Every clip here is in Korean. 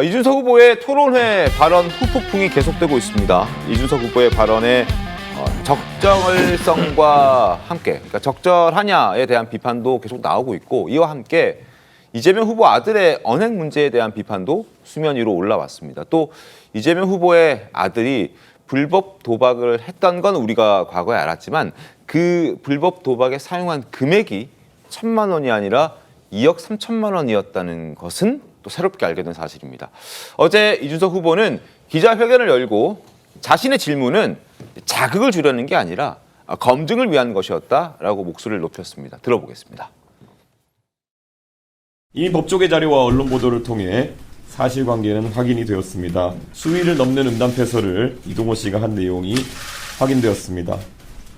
이준석 후보의 토론회 발언 후폭풍이 계속되고 있습니다. 이준석 후보의 발언에 적절성과 함께, 그러니까 적절하냐에 대한 비판도 계속 나오고 있고, 이와 함께 이재명 후보 아들의 언행 문제에 대한 비판도 수면 위로 올라왔습니다. 또 이재명 후보의 아들이 불법 도박을 했던 건 우리가 과거에 알았지만 그 불법 도박에 사용한 금액이 1,000만 원이 아니라 2억 3천만 원이었다는 것은 또 새롭게 알게 된 사실입니다. 어제 이준석 후보는 기자회견을 열고 자신의 질문은 자극을 주려는 게 아니라 검증을 위한 것이었다라고 목소리를 높였습니다. 들어보겠습니다. 이미 법조계 자료와 언론 보도를 통해 사실관계는 확인이 되었습니다. 수위를 넘는 음담패설을 이동호 씨가 한 내용이 확인되었습니다.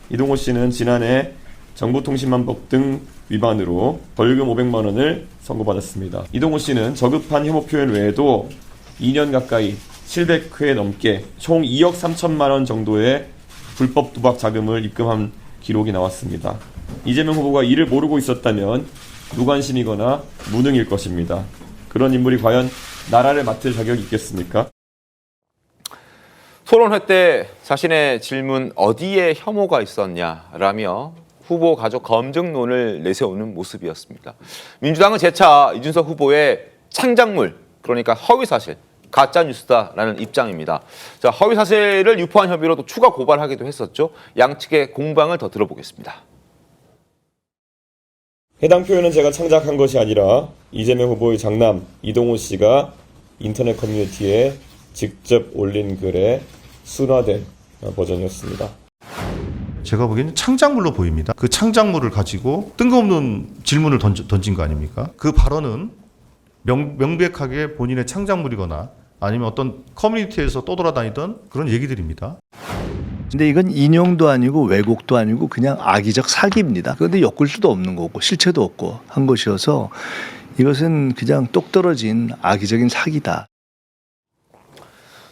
이동호 씨는 지난해 정보통신망법 등 위반으로 벌금 500만 원을 선고받았습니다. 이동호 씨는 저급한 혐오 표현 외에도 2년 가까이 700회 넘게 총 2억 3천만 원 정도의 불법 도박 자금을 입금한 기록이 나왔습니다. 이재명 후보가 이를 모르고 있었다면 무관심이거나 무능일 것입니다. 그런 인물이 과연 나라를 맡을 자격이 있겠습니까? 토론회 때 자신의 질문 어디에 혐오가 있었냐라며 후보 가족 검증론을 내세우는 모습이었습니다. 민주당은 재차 이준석 후보의 창작물, 그러니까 허위사실, 가짜뉴스다라는 입장입니다. 자, 허위사실을 유포한 혐의로 또 추가 고발하기도 했었죠. 양측의 공방을 더 들어보겠습니다. 해당 표현은 제가 창작한 것이 아니라 이재명 후보의 장남 이동호 씨가 인터넷 커뮤니티에 직접 올린 글의 순화된 버전이었습니다. 제가 보기에는 창작물로 보입니다. 그 창작물을 가지고 뜬금없는 질문을 던진 거 아닙니까? 그 발언은 명백하게 본인의 창작물이거나 아니면 어떤 커뮤니티에서 떠돌아다니던 그런 얘기들입니다. 근데 이건 인용도 아니고 왜곡도 아니고 그냥 악의적 사기입니다. 그런데 엮을 수도 없는 거고 실체도 없고 한 것이어서 이것은 그냥 똑 떨어진 악의적인 사기다.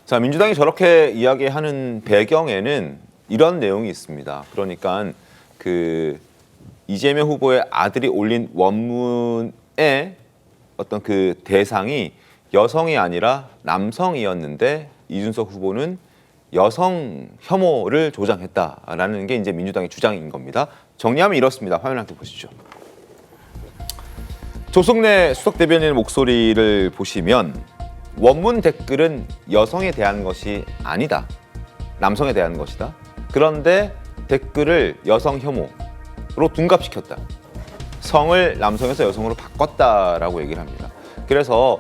자, 민주당이 저렇게 이야기하는 배경에는 이런 내용이 있습니다. 그러니까 그 이재명 후보의 아들이 올린 원문의 어떤 그 대상이 여성이 아니라 남성이었는데 이준석 후보는 여성 혐오를 조장했다라는 게 이제 민주당의 주장인 겁니다. 정리하면 이렇습니다. 화면 함께 보시죠. 조성래 수석 대변인의 목소리를 보시면 원문 댓글은 여성에 대한 것이 아니다. 남성에 대한 것이다. 그런데 댓글을 여성 혐오로 둔갑시켰다. 성을 남성에서 여성으로 바꿨다라고 얘기를 합니다. 그래서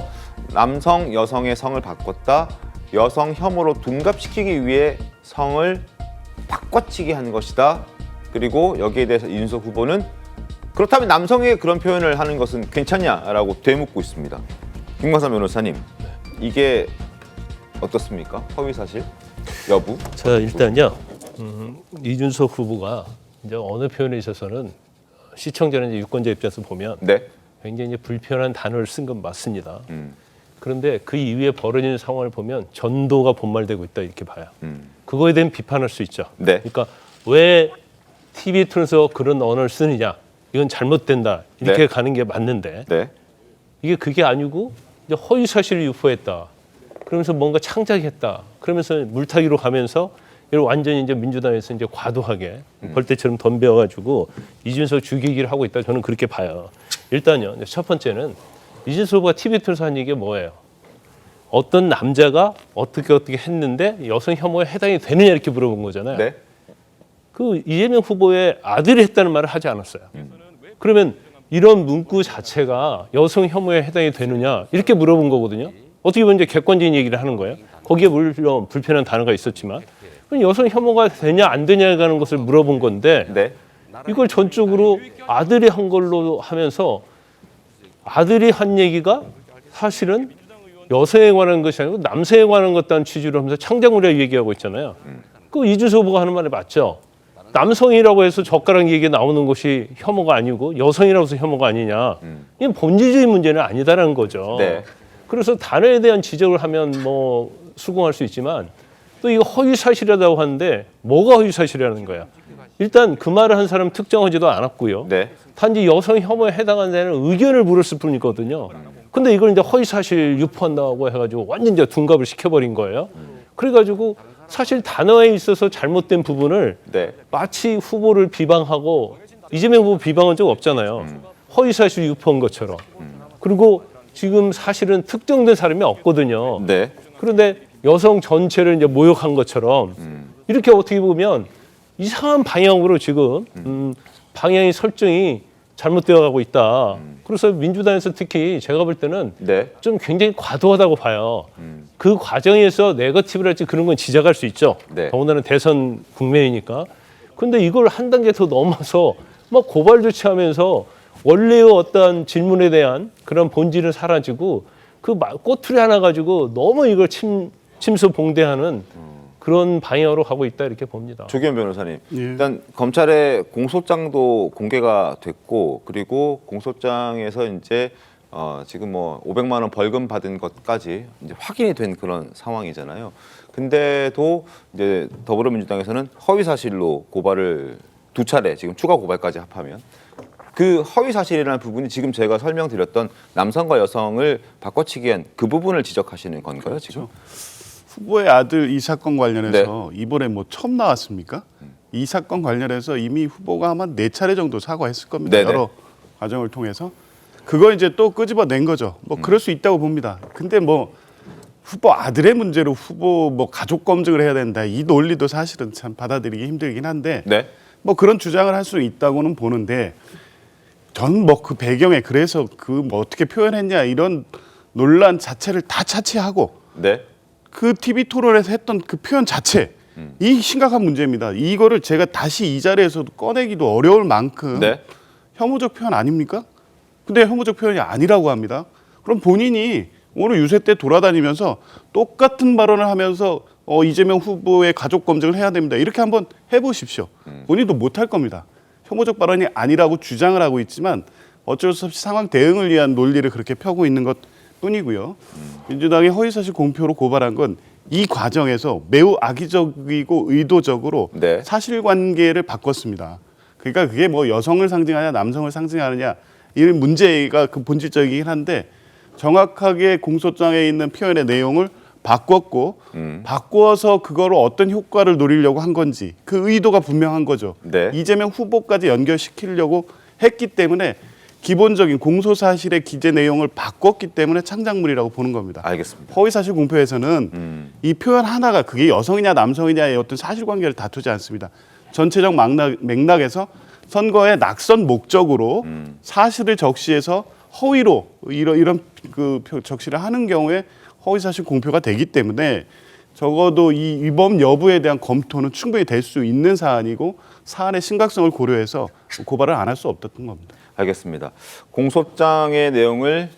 남성, 여성의 성을 바꿨다. 여성 혐오로 둔갑시키기 위해 성을 바꿔치기 한 것이다. 그리고 여기에 대해서 이준석 후보는 그렇다면 남성에게 그런 표현을 하는 것은 괜찮냐라고 되묻고 있습니다. 김광삼 변호사님, 이게 어떻습니까? 허위사실 여부? 자, 일단요. 이준석 후보가 이제 어느 표현에 있어서는 시청자나 유권자 입장에서 보면 네. 굉장히 이제 불편한 단어를 쓴 건 맞습니다. 그런데 그 이후에 벌어지는 상황을 보면 전도가 본말되고 있다 이렇게 봐요. 그거에 대한 비판할 수 있죠. 네. 그러니까 왜 TV에 틀어서 그런 언어를 쓰느냐, 이건 잘못된다 이렇게 네. 가는 게 맞는데 네. 이게 그게 아니고 이제 허위 사실을 유포했다. 그러면서 뭔가 창작했다. 그러면서 물타기로 가면서 이걸 완전히 이제 민주당에서 이제 과도하게 벌떼처럼 덤벼가지고 이준석 죽이기를 하고 있다. 저는 그렇게 봐요. 일단요. 첫 번째는 이준석 후보가 TV에 틀어서 한 얘기가 뭐예요? 어떤 남자가 어떻게 했는데 여성 혐오에 해당이 되느냐 이렇게 물어본 거잖아요. 네. 그 이재명 후보의 아들이 했다는 말을 하지 않았어요. 그러면 이런 문구 자체가 여성 혐오에 해당이 되느냐 이렇게 물어본 거거든요. 어떻게 보면 이제 객관적인 얘기를 하는 거예요. 거기에 물론 불편한 단어가 있었지만 그럼 여성 혐오가 되냐 안 되냐라는 것을 물어본 건데 네. 이걸 전적으로 아들이 한 걸로 하면서 아들이 한 얘기가 사실은 여성에 관한 것이 아니고 남성에 관한 것다는 취지로 하면서 창작물이라고 얘기하고 있잖아요. 그 이준석 후보가 하는 말이 맞죠. 남성이라고 해서 젓가락 얘기 나오는 것이 혐오가 아니고 여성이라고 해서 혐오가 아니냐. 이건 본질적인 문제는 아니다라는 거죠. 네. 그래서 단어에 대한 지적을 하면 뭐 수긍할 수 있지만 또 이거 허위 사실이라고 하는데 뭐가 허위 사실이라는 거야. 일단 그 말을 한 사람 특정하지도 않았고요. 네. 단지 여성 혐오에 해당한다는 의견을 물었을 뿐이거든요. 근데 이걸 이제 허위사실 유포한다고 해가지고 완전 이제 둔갑을 시켜버린 거예요. 그래가지고 사실 단어에 있어서 잘못된 부분을 네. 마치 후보를 비방하고 이재명 후보 비방한 적 없잖아요. 허위사실 유포한 것처럼. 그리고 지금 사실은 특정된 사람이 없거든요. 네. 그런데 여성 전체를 이제 모욕한 것처럼 이렇게 어떻게 보면 이상한 방향으로 지금 방향이 설정이 잘못되어 가고 있다. 그래서 민주당에서 특히 제가 볼 때는 네. 좀 굉장히 과도하다고 봐요. 그 과정에서 네거티브랄지 그런 건 지적할 수 있죠. 네. 더군다나 대선 국면이니까. 근데 이걸 한 단계 더 넘어서 막 고발 조치하면서 원래의 어떤 질문에 대한 그런 본질은 사라지고 그 꼬투리 하나 가지고 너무 이걸 침수봉대하는 그런 방향으로 가고 있다 이렇게 봅니다. 조기현 변호사님, 일단 검찰의 공소장도 공개가 됐고, 그리고 공소장에서 이제 지금 뭐 500만 원 벌금 받은 것까지 이제 확인이 된 그런 상황이잖아요. 근데도 이제 더불어민주당에서는 허위 사실로 고발을 2차례 지금 추가 고발까지 합하면 그 허위 사실이라는 부분이 지금 제가 설명드렸던 남성과 여성을 바꿔치기한 그 부분을 지적하시는 건가요, 지금? 후보의 아들 이 사건 관련해서 이번에 뭐 처음 나왔습니까? 이 사건 관련해서 이미 후보가 아마 4차례 정도 사과했을 겁니다. 네네. 여러 과정을 통해서. 그거 이제 또 끄집어낸 거죠. 뭐 그럴 수 있다고 봅니다. 근데 뭐 후보 아들의 문제로 후보 뭐 가족 검증을 해야 된다. 이 논리도 사실은 참 받아들이기 힘들긴 한데 네. 뭐 그런 주장을 할 수 있다고는 보는데 전 뭐 그 배경에 그래서 그 뭐 어떻게 표현했냐 이런 논란 자체를 다 차치하고 네. 그 TV 토론에서 했던 그 표현 자체 이 심각한 문제입니다. 이거를 제가 다시 이 자리에서도 꺼내기도 어려울 만큼 네. 혐오적 표현 아닙니까? 근데 혐오적 표현이 아니라고 합니다. 그럼 본인이 오늘 유세 때 돌아다니면서 똑같은 발언을 하면서 이재명 후보의 가족 검증을 해야 됩니다. 이렇게 한번 해보십시오. 본인도 못할 겁니다. 혐오적 발언이 아니라고 주장을 하고 있지만 어쩔 수 없이 상황 대응을 위한 논리를 그렇게 펴고 있는 것 뿐이고요. 민주당이 허위사실 공표로 고발한 건 이 과정에서 매우 악의적이고 의도적으로 네. 사실관계를 바꿨습니다. 그러니까 그게 뭐 여성을 상징하냐 남성을 상징하느냐 이런 문제가 그 본질적이긴 한데 정확하게 공소장에 있는 표현의 내용을 바꿨고 바꿔서 그거로 어떤 효과를 노리려고 한 건지 그 의도가 분명한 거죠. 네. 이재명 후보까지 연결시키려고 했기 때문에 기본적인 공소사실의 기재 내용을 바꿨기 때문에 창작물이라고 보는 겁니다. 알겠습니다. 허위사실 공표에서는 이 표현 하나가 그게 여성이냐 남성이냐의 어떤 사실관계를 다투지 않습니다. 전체적 맥락에서 선거의 낙선 목적으로 사실을 적시해서 허위로 이런 그 적시를 하는 경우에 허위사실 공표가 되기 때문에 적어도 이 위법 여부에 대한 검토는 충분히 될 수 있는 사안이고 사안의 심각성을 고려해서 고발을 안 할 수 없었던 겁니다. 알겠습니다. 공소장의 내용을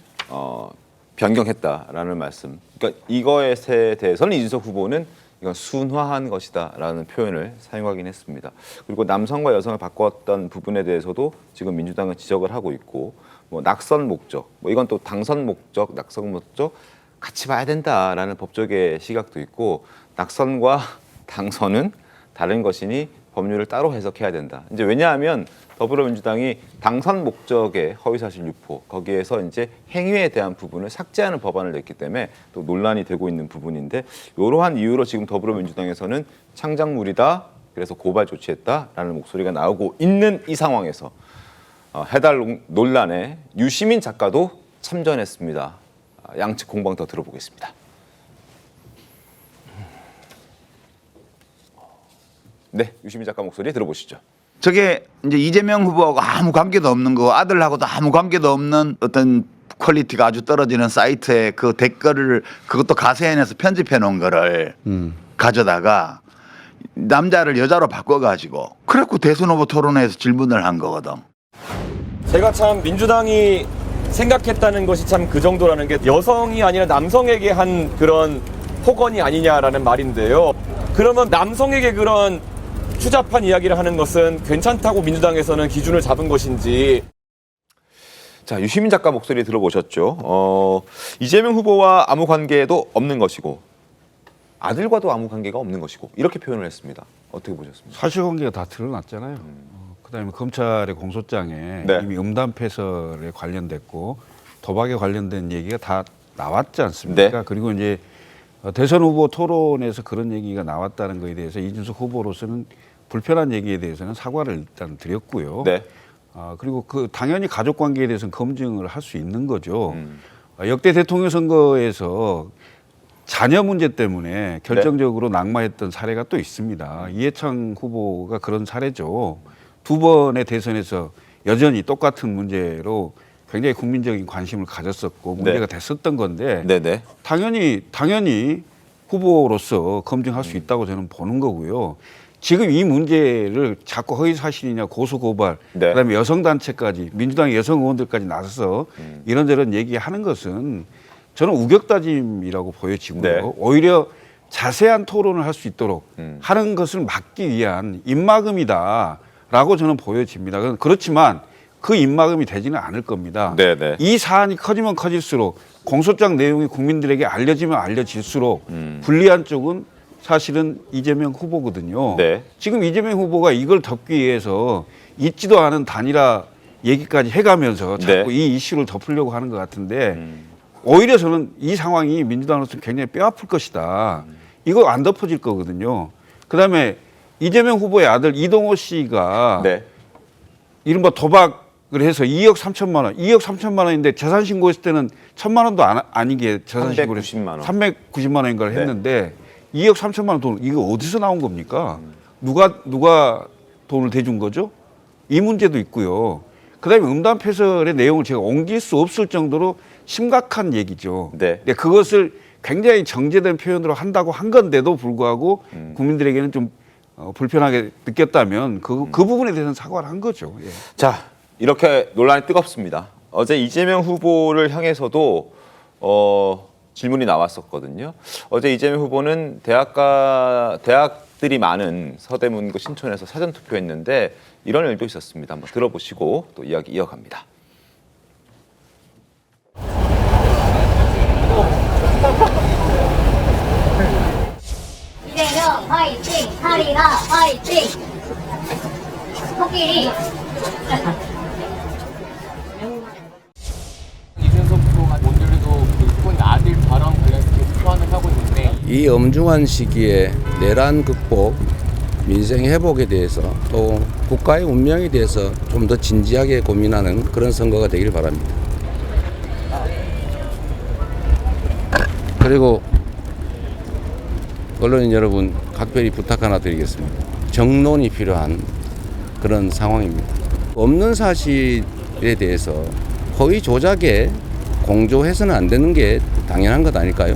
변경했다라는 말씀. 그러니까 이거에 대해서는 이준석 후보는 이건 순화한 것이다라는 표현을 사용하긴 했습니다. 그리고 남성과 여성을 바꿨던 부분에 대해서도 지금 민주당은 지적을 하고 있고, 뭐 낙선 목적, 뭐 이건 또 당선 목적, 낙선 목적 같이 봐야 된다라는 법조계 시각도 있고, 낙선과 당선은 다른 것이니 법률을 따로 해석해야 된다. 이제 왜냐하면 더불어민주당이 당선 목적의 허위사실 유포 거기에서 이제 행위에 대한 부분을 삭제하는 법안을 냈기 때문에 또 논란이 되고 있는 부분인데, 이러한 이유로 지금 더불어민주당에서는 창작물이다, 그래서 고발 조치했다라는 목소리가 나오고 있는 이 상황에서 해달 논란에 유시민 작가도 참전했습니다. 양측 공방 더 들어보겠습니다. 네, 유시민 작가 목소리 들어보시죠. 저게 이제 이재명 후보하고 아무 관계도 없는 거, 아들하고도 아무 관계도 없는 어떤 퀄리티가 아주 떨어지는 사이트에 그 댓글을 그것도 가세현에서 편집해 놓은 거를 가져다가 남자를 여자로 바꿔가지고 그래갖고 대선 후보 토론회에서 질문을 한 거거든. 제가 참 민주당이 생각했다는 것이 참 그 정도라는 게 여성이 아니라 남성에게 한 그런 폭언이 아니냐라는 말인데요. 그러면 남성에게 그런 추잡한 이야기를 하는 것은 괜찮다고 민주당에서는 기준을 잡은 것인지. 자, 유시민 작가 목소리 들어보셨죠? 이재명 후보와 아무 관계도 없는 것이고 아들과도 아무 관계가 없는 것이고 이렇게 표현을 했습니다. 어떻게 보셨습니까? 사실관계가 다 드러났잖아요. 그다음에 검찰의 공소장에 네. 이미 음담 패설에 관련됐고 도박에 관련된 얘기가 다 나왔지 않습니까? 네. 그리고 이제 대선 후보 토론에서 그런 얘기가 나왔다는 거에 대해서 이준석 후보로서는 불편한 얘기에 대해서는 사과를 일단 드렸고요. 네. 그리고 당연히 가족 관계에 대해서는 검증을 할 수 있는 거죠. 역대 대통령 선거에서 자녀 문제 때문에 결정적으로 낙마했던 사례가 또 있습니다. 이해창 후보가 그런 사례죠. 두 번의 대선에서 여전히 똑같은 문제로 굉장히 국민적인 관심을 가졌었고 문제가 됐었던 건데 네네. 당연히 후보로서 검증할 수 있다고 저는 보는 거고요. 지금 이 문제를 자꾸 허위 사실이냐 고소 고발, 네. 그다음에 여성 단체까지 민주당 여성 의원들까지 나서서 이런저런 얘기하는 것은 저는 우격다짐이라고 보여지고요. 네. 오히려 자세한 토론을 할 수 있도록 하는 것을 막기 위한 입막음이다라고 저는 보여집니다. 그렇지만 그 입막음이 되지는 않을 겁니다. 네네. 이 사안이 커지면 커질수록 공소장 내용이 국민들에게 알려지면 알려질수록 불리한 쪽은 사실은 이재명 후보거든요. 네. 지금 이재명 후보가 이걸 덮기 위해서 있지도 않은 단일화 얘기까지 해가면서 자꾸 네. 이 이슈를 덮으려고 하는 것 같은데 오히려 저는 이 상황이 민주당으로서 굉장히 뼈아플 것이다. 이거 안 덮어질 거거든요. 그다음에 이재명 후보의 아들 이동호 씨가 네. 이른바 도박을 해서 2억 3천만 원, 2억 3천만 원인데 재산 신고했을 때는 1천만 원도 아니게 재산 신고를 390만 원. 390만 원인가를 네. 했는데 2억 3천만 원 돈 이거 어디서 나온 겁니까? 누가 돈을 대준 거죠? 이 문제도 있고요. 그다음에 음담 패설의 내용을 제가 옮길 수 없을 정도로 심각한 얘기죠. 네. 근데 그것을 굉장히 정제된 표현으로 한다고 한 건데도 불구하고 국민들에게는 좀 불편하게 느꼈다면 그 부분에 대해서는 사과를 한 거죠. 예. 자, 이렇게 논란이 뜨겁습니다. 어제 이재명 후보를 향해서도 질문이 나왔었거든요. 어제 이재명 후보는 대학들이 많은 서대문구 신촌에서 사전 투표했는데 이런 일도 있었습니다. 한번 들어보시고 또 이야기 이어갑니다. 이재명 화이팅! 하리나 화이팅! 코끼리! 이준석 후보가 오늘도 본 아들 발언 관련해서 계속 소환을 하고 있는데 이 엄중한 시기에 내란 극복, 민생 회복에 대해서 또 국가의 운명에 대해서 좀 더 진지하게 고민하는 그런 선거가 되길 바랍니다. 그리고 언론인 여러분 각별히 부탁 하나 드리겠습니다. 정론이 필요한 그런 상황입니다. 없는 사실에 대해서 허위 조작에 공조해서는 안 되는 게 당연한 것 아닐까요?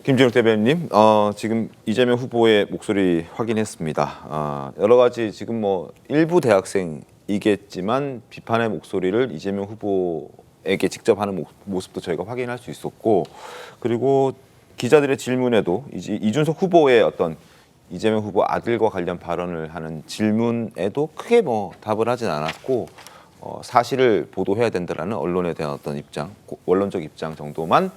김진욱 대변인님, 지금 이재명 후보의 목소리 확인했습니다. 여러 가지 지금 뭐 일부 대학생이겠지만 비판의 목소리를 이재명 후보에게 직접 하는 모습도 저희가 확인할 수 있었고, 그리고 기자들의 질문에도 이준석 후보의 어떤 이재명 후보 아들과 관련 발언을 하는 질문에도 크게 뭐 답을 하진 않았고, 사실을 보도해야 된다라는 언론에 대한 어떤 입장, 원론적 입장 정도만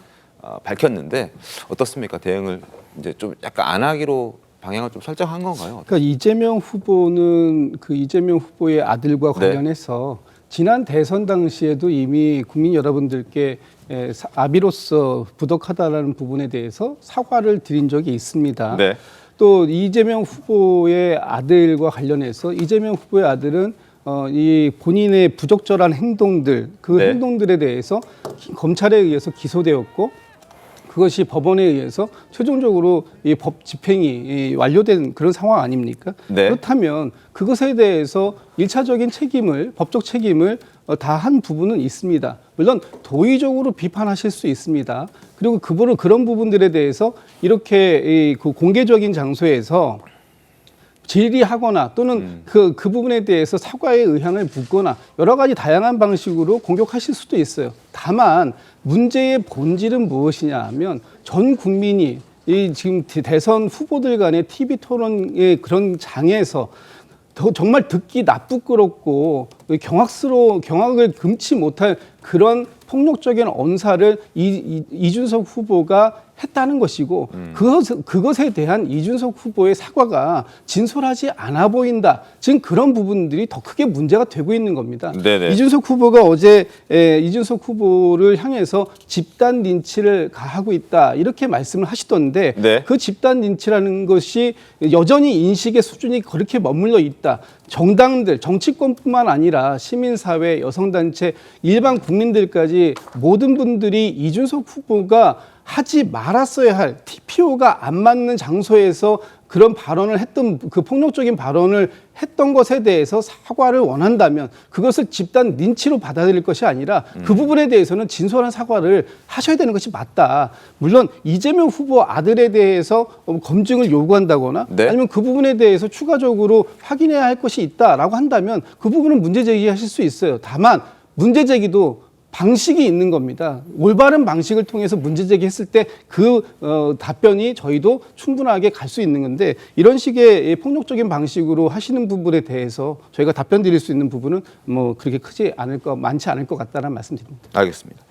밝혔는데 어떻습니까? 대응을 이제 좀 약간 안 하기로 방향을 좀 설정한 건가요? 그러니까 이재명 후보는 그 이재명 후보의 아들과 관련해서 지난 대선 당시에도 이미 국민 여러분들께 아비로서 부족하다라는 부분에 대해서 사과를 드린 적이 있습니다. 네. 또 이재명 후보의 아들과 관련해서 이재명 후보의 아들은 이 본인의 부적절한 행동들, 그 행동들에 대해서 검찰에 의해서 기소되었고 그것이 법원에 의해서 최종적으로 이 법 집행이 완료된 그런 상황 아닙니까? 네. 그렇다면 그것에 대해서 일차적인 책임을, 법적 책임을 다 한 부분은 있습니다. 물론 도의적으로 비판하실 수 있습니다. 그리고 그런 부분들에 대해서 이렇게 그 공개적인 장소에서 질의하거나 또는 그 부분에 대해서 사과의 의향을 묻거나 여러 가지 다양한 방식으로 공격하실 수도 있어요. 다만 문제의 본질은 무엇이냐 하면 전 국민이 이 지금 대선 후보들 간의 TV 토론의 그런 장에서 정말 듣기 나쁘끄럽고 경악을 금치 못할 그런 폭력적인 언사를 이준석 후보가 했다는 것이고 그것에 대한 이준석 후보의 사과가 진솔하지 않아 보인다. 지금 그런 부분들이 더 크게 문제가 되고 있는 겁니다. 네네. 이준석 후보가 어제 이준석 후보를 향해서 집단 린치를 가하고 있다 이렇게 말씀을 하시던데 네. 그 집단 린치라는 것이 여전히 인식의 수준이 그렇게 머물러 있다. 정당들, 정치권뿐만 아니라 시민사회, 여성단체, 일반 국민들까지 모든 분들이 이준석 후보가 하지 말았어야 할 TPO가 안 맞는 장소에서 그런 발언을 했던 그 폭력적인 발언을 했던 것에 대해서 사과를 원한다면 그것을 집단 린치로 받아들일 것이 아니라 그 부분에 대해서는 진솔한 사과를 하셔야 되는 것이 맞다. 물론 이재명 후보 아들에 대해서 검증을 요구한다거나 네. 아니면 그 부분에 대해서 추가적으로 확인해야 할 것이 있다라고 한다면 그 부분은 문제 제기하실 수 있어요. 다만 문제 제기도 방식이 있는 겁니다. 올바른 방식을 통해서 문제 제기했을 때 그 답변이 저희도 충분하게 갈 수 있는 건데 이런 식의 폭력적인 방식으로 하시는 부분에 대해서 저희가 답변 드릴 수 있는 부분은 뭐 그렇게 많지 않을 것 같다는 말씀드립니다. 알겠습니다.